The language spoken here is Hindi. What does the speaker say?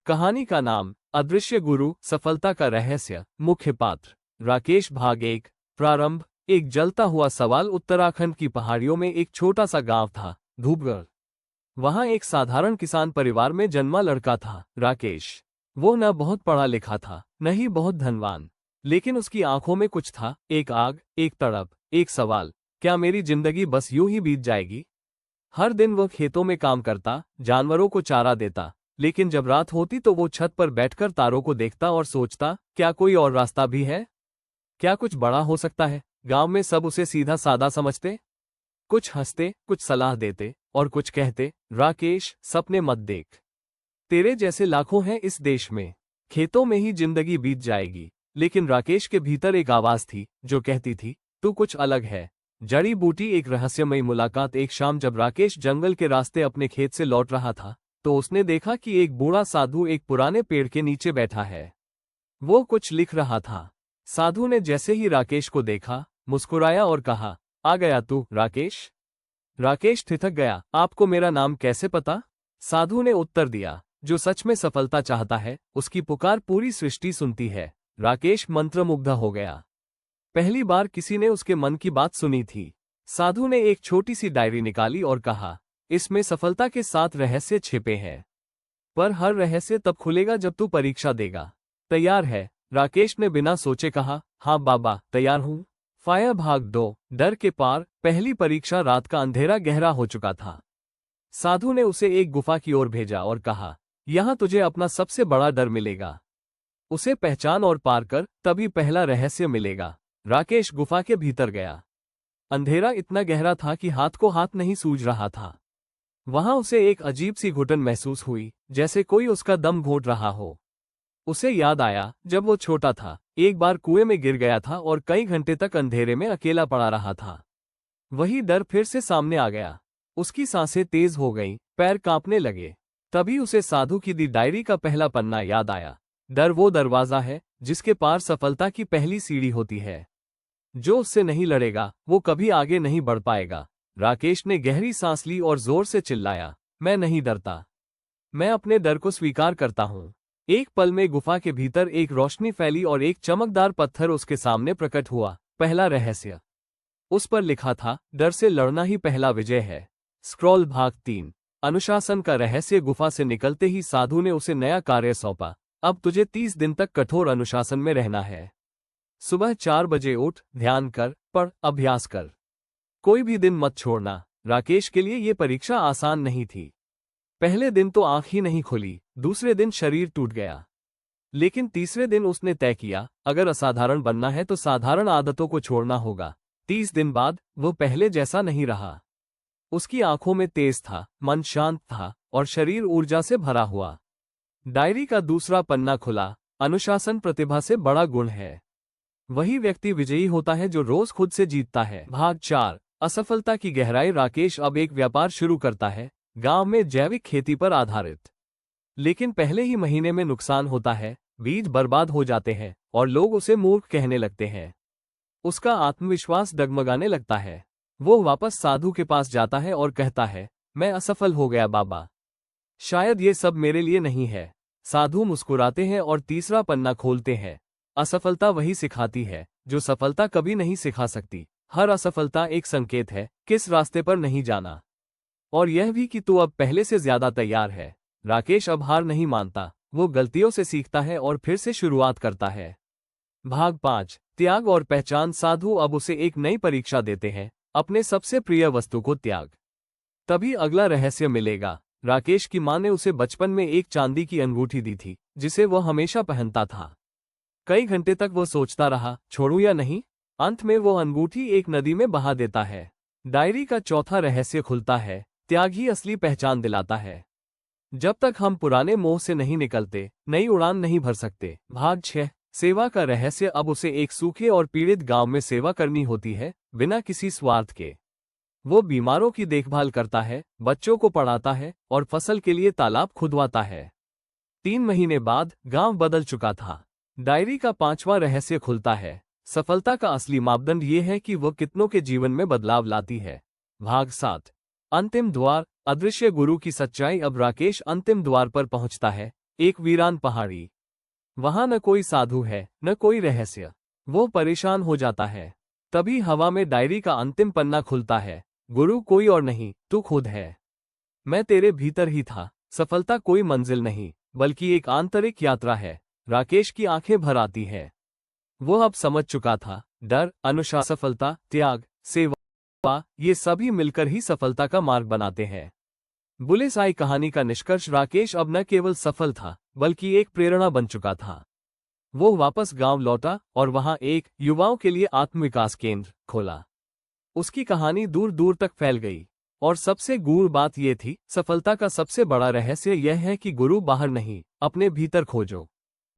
कहानी का नाम अदृश्य गुरु, सफलता का रहस्य। मुख्य पात्र राकेश। भाग 1। प्रारंभ। एक जलता हुआ सवाल। उत्तराखंड की पहाड़ियों में एक छोटा सा गांव था, धूपगढ़। वहां एक साधारण किसान परिवार में जन्मा लड़का था, राकेश। वो न बहुत पढ़ा लिखा था, न ही बहुत धनवान, लेकिन उसकी आंखों में कुछ था, एक आग, एक तड़प, एक सवाल, क्या मेरी जिंदगी बस यूं ही बीत जाएगी। हर दिन वह खेतों में काम करता, जानवरों को चारा देता, लेकिन जब रात होती तो वो छत पर बैठकर तारों को देखता और सोचता, क्या कोई और रास्ता भी है? क्या कुछ बड़ा हो सकता है? गांव में सब उसे सीधा सादा समझते। कुछ हंसते, कुछ सलाह देते और कुछ कहते, राकेश, सपने मत देख। तेरे जैसे लाखों हैं इस देश में, खेतों में ही जिंदगी बीत जाएगी। लेकिन राकेश के भीतर एक आवाज थी जो कहती थी, तू कुछ अलग है। जड़ी बूटी। एक रहस्यमयी मुलाकात। एक शाम जब राकेश जंगल के रास्ते अपने खेत से लौट रहा था, तो उसने देखा कि एक बूढ़ा साधु एक पुराने पेड़ के नीचे बैठा है। वो कुछ लिख रहा था। साधु ने जैसे ही राकेश को देखा, मुस्कुराया और कहा, आ गया तू, राकेश। राकेश ठिठक गया। आपको मेरा नाम कैसे पता? साधु ने उत्तर दिया, जो सच में सफलता चाहता है, उसकी पुकार पूरी सृष्टि सुनती है। राकेश मंत्रमुग्ध हो गया। पहली बार किसी ने उसके मन की बात सुनी थी। साधु ने एक छोटी सी डायरी निकाली और कहा, इसमें सफलता के 7 रहस्य छिपे हैं, पर हर रहस्य तब खुलेगा जब तू परीक्षा देगा। तैयार है? राकेश ने बिना सोचे कहा, हाँ बाबा, तैयार हूं। फायर। भाग 2। डर के पार। पहली परीक्षा। रात का अंधेरा गहरा हो चुका था। साधु ने उसे एक गुफा की ओर भेजा और कहा, यहां तुझे अपना सबसे बड़ा डर मिलेगा, उसे पहचान और पार कर, तभी पहला रहस्य मिलेगा। राकेश गुफा के भीतर गया। अंधेरा इतना गहरा था कि हाथ को हाथ नहीं सूझ रहा था। वहां उसे एक अजीब सी घुटन महसूस हुई, जैसे कोई उसका दम घोंट रहा हो। उसे याद आया, जब वो छोटा था, एक बार कुएं में गिर गया था और कई घंटे तक अंधेरे में अकेला पड़ा रहा था। वही डर फिर से सामने आ गया। उसकी सांसें तेज हो गईं, पैर कांपने लगे। तभी उसे साधु की दी डायरी का पहला पन्ना याद आया। डर वो दरवाजा है जिसके पार सफलता की पहली सीढ़ी होती है। जो उससे नहीं लड़ेगा, वो कभी आगे नहीं बढ़ पाएगा। राकेश ने गहरी सांस ली और जोर से चिल्लाया, मैं नहीं डरता, मैं अपने डर को स्वीकार करता हूं। एक पल में गुफा के भीतर एक रोशनी फैली और एक चमकदार पत्थर उसके सामने प्रकट हुआ। पहला रहस्य। उस पर लिखा था, डर से लड़ना ही पहला विजय है। स्क्रॉल। भाग 3। अनुशासन का रहस्य। गुफा से निकलते ही साधु ने उसे नया कार्य सौंपा। अब तुझे 30 दिन तक कठोर अनुशासन में रहना है। सुबह 4 बजे उठ, ध्यान कर, पढ़, अभ्यास कर। कोई भी दिन मत छोड़ना। राकेश के लिए ये परीक्षा आसान नहीं थी। पहले दिन तो आंख ही नहीं खुली, दूसरे दिन शरीर टूट गया, लेकिन तीसरे दिन उसने तय किया, अगर असाधारण बनना है तो साधारण आदतों को छोड़ना होगा। 30 दिन बाद वो पहले जैसा नहीं रहा। उसकी आंखों में तेज था, मन शांत था और शरीर ऊर्जा से भरा हुआ। डायरी का दूसरा पन्ना खुला। अनुशासन प्रतिभा से बड़ा गुण है। वही व्यक्ति विजयी होता है जो रोज खुद से जीतता है। भाग 4। असफलता की गहराई। राकेश अब एक व्यापार शुरू करता है, गांव में जैविक खेती पर आधारित। लेकिन पहले ही महीने में नुकसान होता है, बीज बर्बाद हो जाते हैं और लोग उसे मूर्ख कहने लगते हैं। उसका आत्मविश्वास डगमगाने लगता है। वो वापस साधु के पास जाता है और कहता है, मैं असफल हो गया बाबा, शायद ये सब मेरे लिए नहीं है। साधु मुस्कुराते हैं और तीसरा पन्ना खोलते हैं। असफलता वही सिखाती है जो सफलता कभी नहीं सिखा सकती। हर असफलता एक संकेत है, किस रास्ते पर नहीं जाना, और यह भी कि तू अब पहले से ज्यादा तैयार है। राकेश अब हार नहीं मानता, वो गलतियों से सीखता है और फिर से शुरुआत करता है। भाग 5। त्याग और पहचान। साधु अब उसे एक नई परीक्षा देते हैं, अपने सबसे प्रिय वस्तु को त्याग, तभी अगला रहस्य मिलेगा। राकेश की मां ने उसे बचपन में एक चांदी की अंगूठी दी थी, जिसे वह हमेशा पहनता था। कई घंटे तक वो सोचता रहा, छोड़ूं या नहीं। अंत में वो अंगूठी एक नदी में बहा देता है। डायरी का चौथा रहस्य खुलता है। त्याग ही असली पहचान दिलाता है। जब तक हम पुराने मोह से नहीं निकलते, नई उड़ान नहीं भर सकते। भाग 6। सेवा का रहस्य। अब उसे एक सूखे और पीड़ित गांव में सेवा करनी होती है, बिना किसी स्वार्थ के। वो बीमारों की देखभाल करता है, बच्चों को पढ़ाता है और फसल के लिए तालाब खुदवाता है। 3 महीने बाद गांव बदल चुका था। डायरी का 5वां रहस्य खुलता है। सफलता का असली मापदंड ये है कि वह कितनों के जीवन में बदलाव लाती है। भाग 7। अंतिम द्वार। अदृश्य गुरु की सच्चाई। अब राकेश अंतिम द्वार पर पहुंचता है, एक वीरान पहाड़ी। वहां न कोई साधु है न कोई रहस्य। वो परेशान हो जाता है। तभी हवा में डायरी का अंतिम पन्ना खुलता है। गुरु कोई और नहीं, तू खुद है। मैं तेरे भीतर ही था। सफलता कोई मंजिल नहीं, बल्कि एक आंतरिक यात्रा है। राकेश की आंखें भर आती है। वो अब समझ चुका था, डर, अनुशासन, सफलता, त्याग, सेवा, ये सभी मिलकर ही सफलता का मार्ग बनाते हैं। बुलेस आई कहानी का निष्कर्ष, राकेश अब न केवल सफल था, बल्कि एक प्रेरणा बन चुका था। वो वापस गांव लौटा और वहां एक युवाओं के लिए आत्मविकास केंद्र खोला। उसकी कहानी दूर दूर तक फैल गई। और सबसे गूढ़ बात यह थी, सफलता का सबसे बड़ा रहस्य यह है कि गुरु बाहर नहीं, अपने भीतर खोजो।